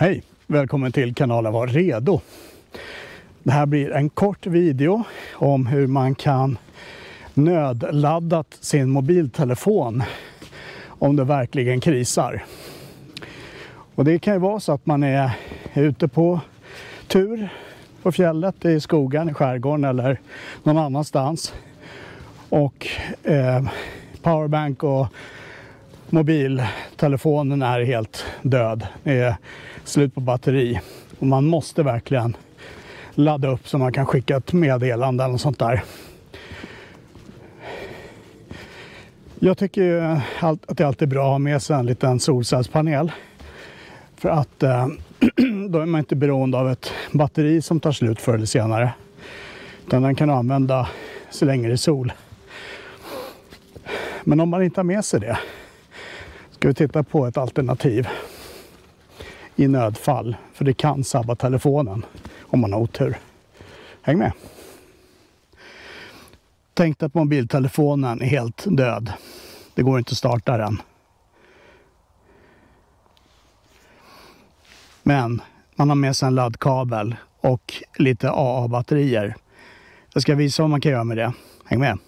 Hej, välkommen till kanalen Var redo. Det här blir en kort video om hur man kan nödladda sin mobiltelefon om det verkligen krisar. Och det kan ju vara så att man är ute på tur på fjället, i skogen, i skärgården eller någon annanstans. Och powerbank och mobiltelefonen är helt död. Det är slut på batteri. Och man måste verkligen ladda upp så man kan skicka ett meddelande eller sånt där. Jag tycker ju att det alltid är bra att ha med sig en liten solcellspanel. För att då är man inte beroende av ett batteri som tar slut förr eller senare. Utan den kan använda så länge det är sol. Men om man inte har med sig det, ska vi titta på ett alternativ i nödfall. För det kan sabba telefonen om man har otur. Häng med. Tänk att mobiltelefonen är helt död. Det går inte att starta den. Men man har med sig en laddkabel och lite AA-batterier. Jag ska visa vad man kan göra med det. Häng med.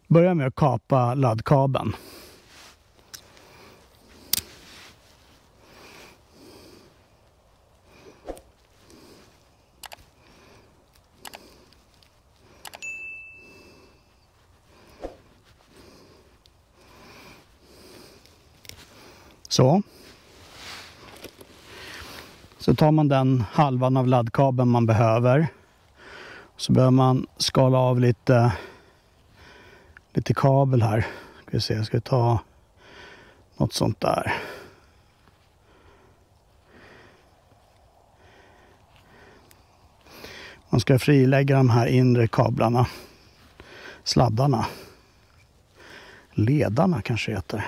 Börja med att kapa laddkabeln. Så tar man den halvan av laddkabeln man behöver. Så behöver man skala av lite kabel här. Ska vi se, jag ska ta något sånt där. Man ska frilägga de här inre kablarna. Sladdarna. Ledarna kanske heter.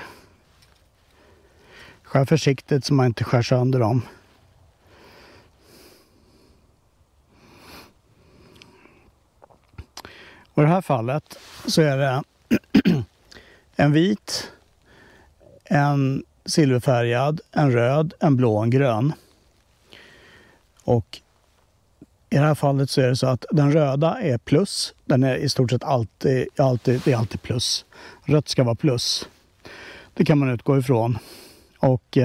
Skär försiktigt så man inte skär sönder dem. Och i det här fallet så är det en vit, en silverfärgad, en röd, en blå och en grön. Och i det här fallet så är det så att den röda är plus. Den är i stort sett alltid plus. Rött ska vara plus. Det kan man utgå ifrån. Och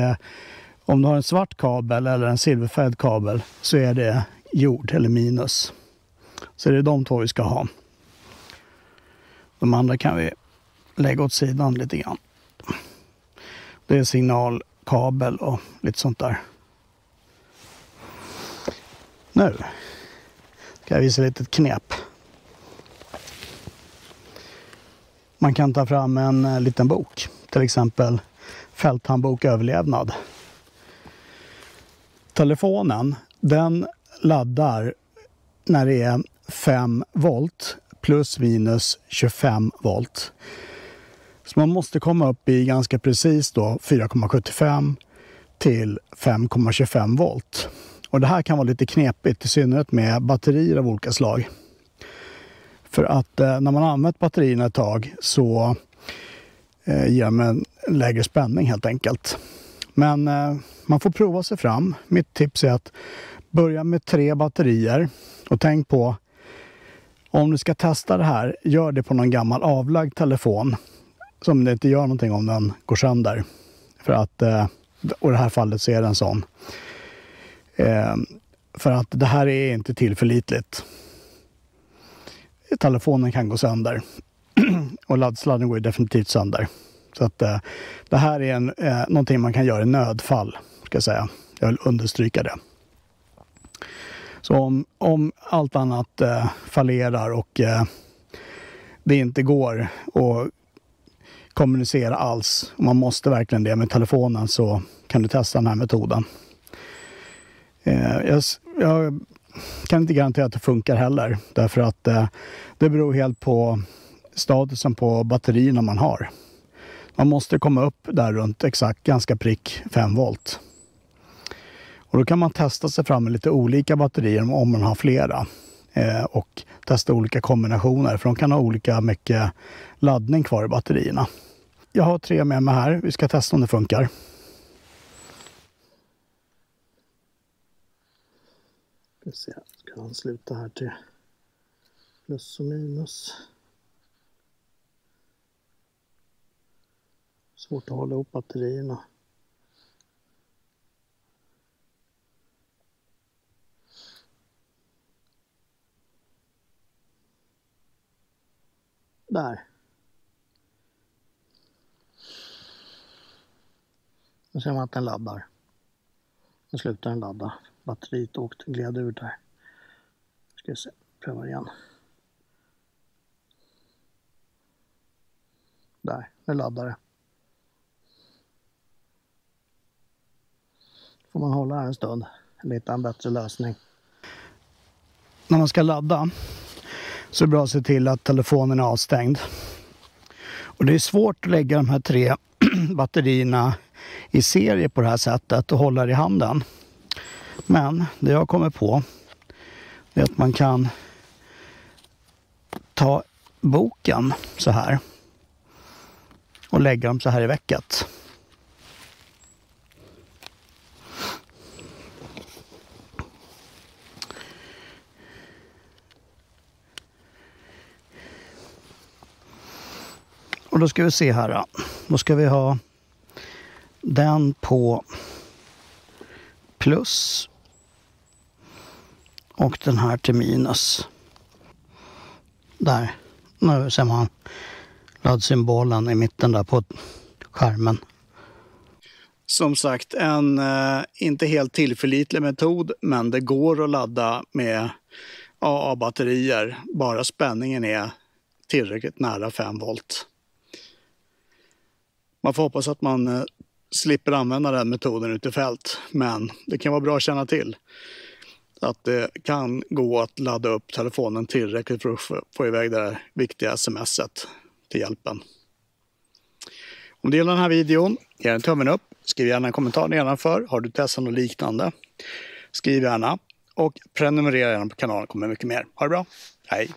om du har en svart kabel eller en silverfärgad kabel så är det jord eller minus. Så det är de två vi ska ha. De andra kan vi lägga åt sidan lite grann. Det är signalkabel och lite sånt där. Nu ska jag visa lite knep. Man kan ta fram en liten bok. Till exempel Fälthandbok överlevnad. Telefonen, den laddar när det är 5 volt plus minus 25 volt. Så man måste komma upp i ganska precis då 4,75 till 5,25 volt. Och det här kan vara lite knepigt, i synnerhet med batterier av olika slag. För att när man har använt batterierna ett tag så ger de en lägre spänning helt enkelt. Men man får prova sig fram. Mitt tips är att börja med 3 batterier. Och tänk på, om du ska testa det här, gör det på någon gammal avlagd telefon. Som det inte gör någonting om den går sönder. För att, och i det här fallet så är den sån. För att det här är inte tillförlitligt. Telefonen kan gå sönder. Och laddsladden går definitivt sönder. Så att det här är någonting man kan göra i nödfall, ska jag säga. Jag vill understryka det. Så om allt annat fallerar och det inte går att kommunicera alls, och man måste verkligen det med telefonen, så kan du testa den här metoden. Jag kan inte garantera att det funkar heller, därför att det beror helt på statusen på batterierna man har. Man måste komma upp där runt exakt ganska prick 5 volt. Och då kan man testa sig fram med lite olika batterier om man har flera. Och testa olika kombinationer, för de kan ha olika mycket laddning kvar i batterierna. Jag har 3 med mig här. Vi ska testa om det funkar. Ska se, ska han sluta här till plus och minus. Svårt att hålla ihop batterierna. Där. Nu ser man att den laddar. Nu slutar den ladda. Batteriet gled ur där. Ska se, pröva igen. Där, nu laddar det. Får man hålla här en stund. Lite en bättre lösning. När man ska ladda så är det bra att se till att telefonen är avstängd. Och det är svårt att lägga de här 3 batterierna i serie på det här sättet och hålla det i handen. Men det jag kommer på är att man kan ta boken så här och lägga dem så här i vecket. Och då ska vi se här då. Då ska vi ha den på plus och den här till minus. Där. Nu ser man laddsymbolen i mitten där på skärmen. Som sagt, en inte helt tillförlitlig metod, men det går att ladda med AA-batterier. Bara spänningen är tillräckligt nära 5 volt. Man får hoppas att man slipper använda den metoden ute i fält, men det kan vara bra att känna till att det kan gå att ladda upp telefonen tillräckligt för att få iväg det här viktiga sms:et till hjälpen. Om du gillar den här videon, ge en tummen upp, skriv gärna en kommentar nedanför. Har du testat något liknande? Skriv gärna och prenumerera gärna på kanalen, kommer mycket mer. Ha det bra, hej!